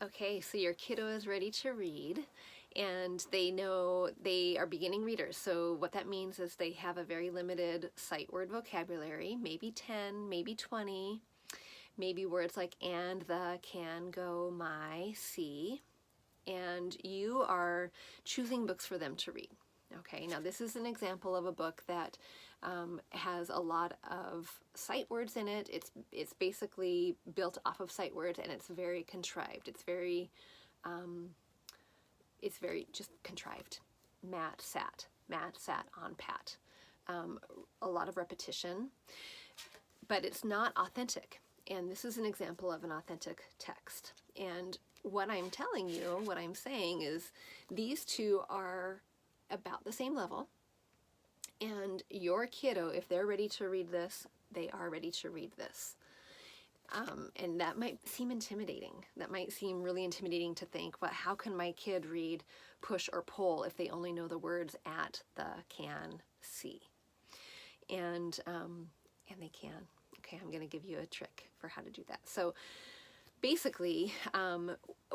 Okay, so your kiddo is ready to read and they know they are beginning readers. So what that means is they have a very limited sight word vocabulary, maybe 10, maybe 20, maybe words like and, the, can, go, my, see, and you are choosing books for them to read. Okay, now this is an example of a book that has a lot of sight words in it. It's basically built off of sight words, and it's very contrived. It's very just contrived. Matt sat on Pat. A lot of repetition, but it's not authentic. And this is an example of an authentic text. And what I'm telling you, what I'm saying is these two are about the same level, and your kiddo, if they're ready to read this, they are ready to read this. And that might seem intimidating. That might seem really intimidating to think, well, how can my kid read push or pull if they only know the words at, the, can, see? And they can. Okay, I'm going to give you a trick for how to do that. So basically,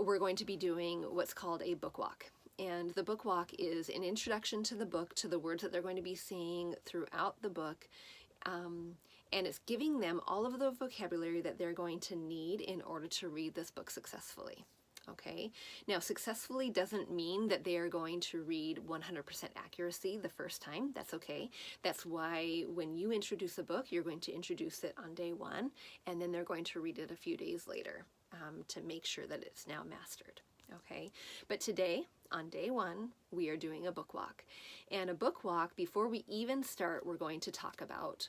we're going to be doing what's called a book walk. And the book walk is an introduction to the book, to the words that they're going to be seeing throughout the book. And it's giving them all of the vocabulary that they're going to need in order to read this book successfully. Okay, now successfully doesn't mean that they are going to read 100% accuracy the first time. That's okay. That's why when you introduce a book, you're going to introduce it on day one, and then they're going to read it a few days later to make sure that it's now mastered. Okay, but today, on day one, we are doing a book walk. And a book walk, before we even start, we're going to talk about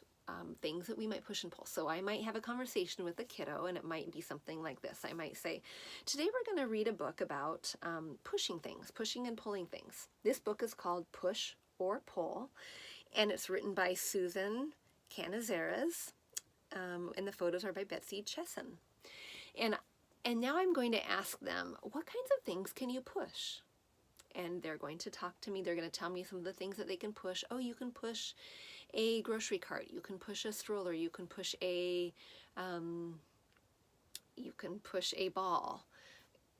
things that we might push and pull. So I might have a conversation with the kiddo, and it might be something like this. I might say, today we're going to read a book about pushing things, pushing and pulling things. This book is called Push or Pull, and it's written by Susan Canizares, and the photos are by Betsy Chesson. And now I'm going to ask them, what kinds of things can you push? And they're going to talk to me. They're going to tell me some of the things that they can push. Oh, you can push a grocery cart. You can push a stroller. You can push a ball.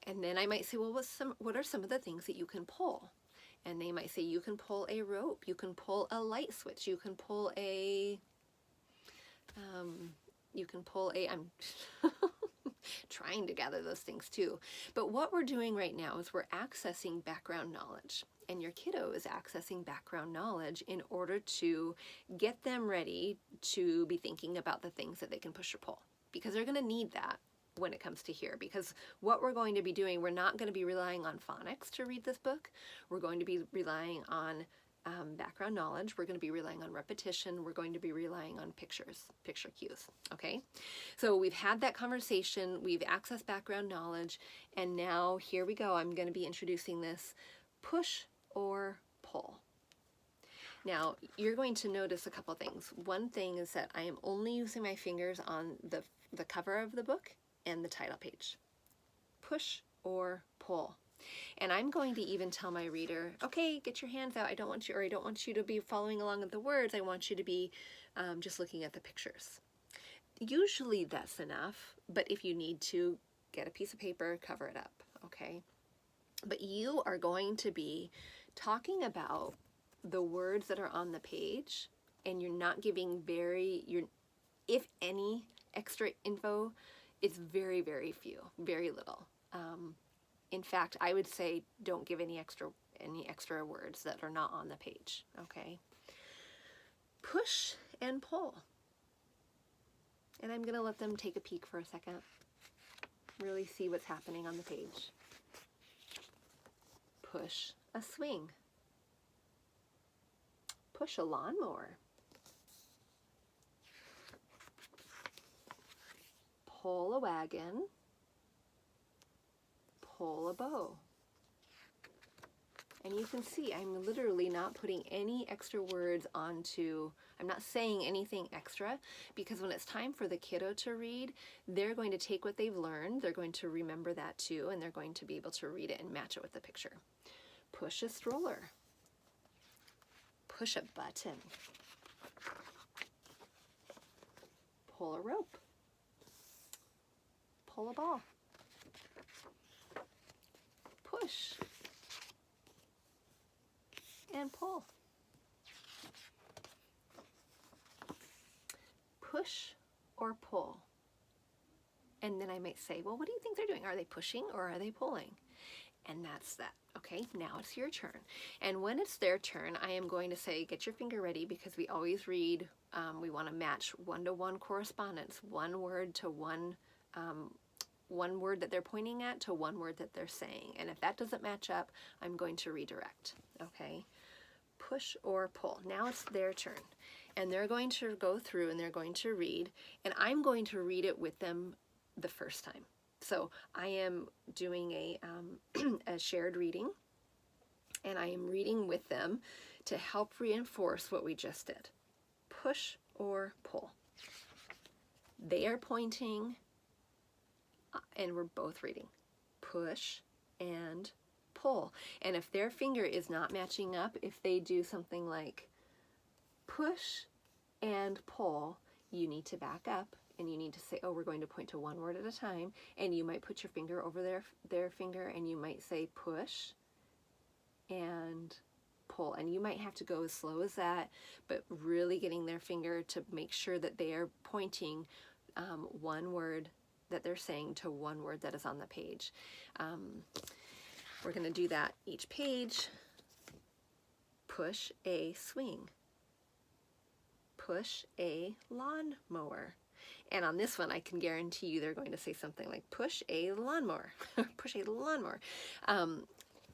And then I might say, well, what are some of the things that you can pull? And they might say, you can pull a rope. You can pull a light switch. You can pull I'm trying to gather those things too. But what we're doing right now is we're accessing background knowledge, and your kiddo is accessing background knowledge in order to get them ready to be thinking about the things that they can push or pull, because they're going to need that when it comes to here, because what we're going to be doing, we're not going to be relying on phonics to read this book. We're going to be relying on background knowledge. We're going to be relying on repetition. We're going to be relying on picture cues. Okay, so we've had that conversation, we've accessed background knowledge, and now here we go. I'm going to be introducing this push or pull. Now you're going to notice a couple things. One thing is that I am only using my fingers on the cover of the book and the title page. Push or pull. And I'm going to even tell my reader, okay, get your hands out. I don't want you to be following along with the words. I want you to be just looking at the pictures. Usually that's enough, but if you need to, get a piece of paper, cover it up, okay? But you are going to be talking about the words that are on the page, and you're not giving if any extra info, it's very, very few, very little. In fact, I would say don't give any extra words that are not on the page, okay? Push and pull. And I'm going to let them take a peek for a second, really see what's happening on the page. Push a swing. Push a lawnmower. Pull a wagon. Pull a bow. And you can see I'm literally not putting any extra words onto, I'm not saying anything extra, because when it's time for the kiddo to read, they're going to take what they've learned, they're going to remember that too, and they're going to be able to read it and match it with the picture. Push a stroller. Push a button. Pull a rope. Pull a ball. push and pull. Push or pull. And then I might say, well, what do you think they're doing? Are they pushing or are they pulling? And that's that. Okay, now it's your turn. And when it's their turn, I am going to say, get your finger ready, because we always read, we want to match one-to-one correspondence, one word to one word that they're pointing at to one word that they're saying. And if that doesn't match up, I'm going to redirect. Okay, push or pull. Now it's their turn. And they're going to go through and they're going to read, and I'm going to read it with them the first time. So I am doing a shared reading, and I am reading with them to help reinforce what we just did. Push or pull. They are pointing, and we're both reading. Push and pull. And if their finger is not matching up, if they do something like push and pull, you need to back up and you need to say, oh, we're going to point to one word at a time, and you might put your finger over their finger and you might say push and pull, and you might have to go as slow as that, but really getting their finger to make sure that they are pointing one word that they're saying to one word that is on the page. We're going to do that each page. Push a swing. Push a lawnmower. And on this one, I can guarantee you they're going to say something like push a lawnmower, push a lawnmower.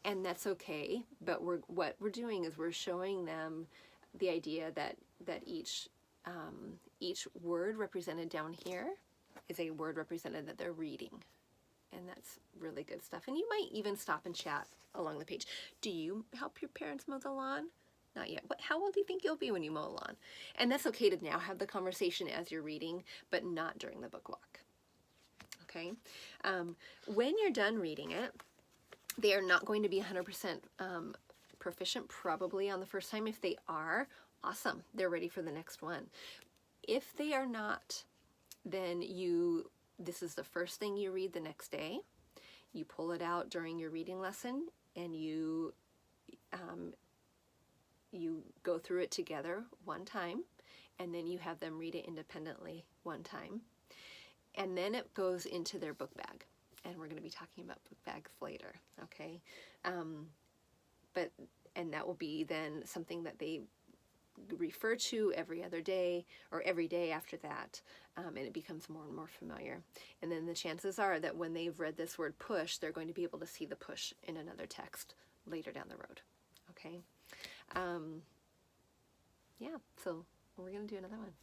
And that's okay, but what we're doing is we're showing them the idea that each word represented down here is a word represented that they're reading. And that's really good stuff. And you might even stop and chat along the page. Do you help your parents mow the lawn? Not yet. How old do you think you'll be when you mow a lawn? And that's okay to now have the conversation as you're reading, but not during the book walk. Okay? When you're done reading it, they are not going to be 100% proficient probably on the first time. If they are, awesome. They're ready for the next one. If they are not, then this is the first thing you read the next day. You pull it out during your reading lesson, and you go through it together one time, and then you have them read it independently one time. And then it goes into their book bag. And we're going to be talking about book bags later, okay? And that will be then something that they refer to every other day or every day after that, and it becomes more and more familiar. And then the chances are that when they've read this word push, they're going to be able to see the push in another text later down the road, okay? Yeah, so we're going to do another one.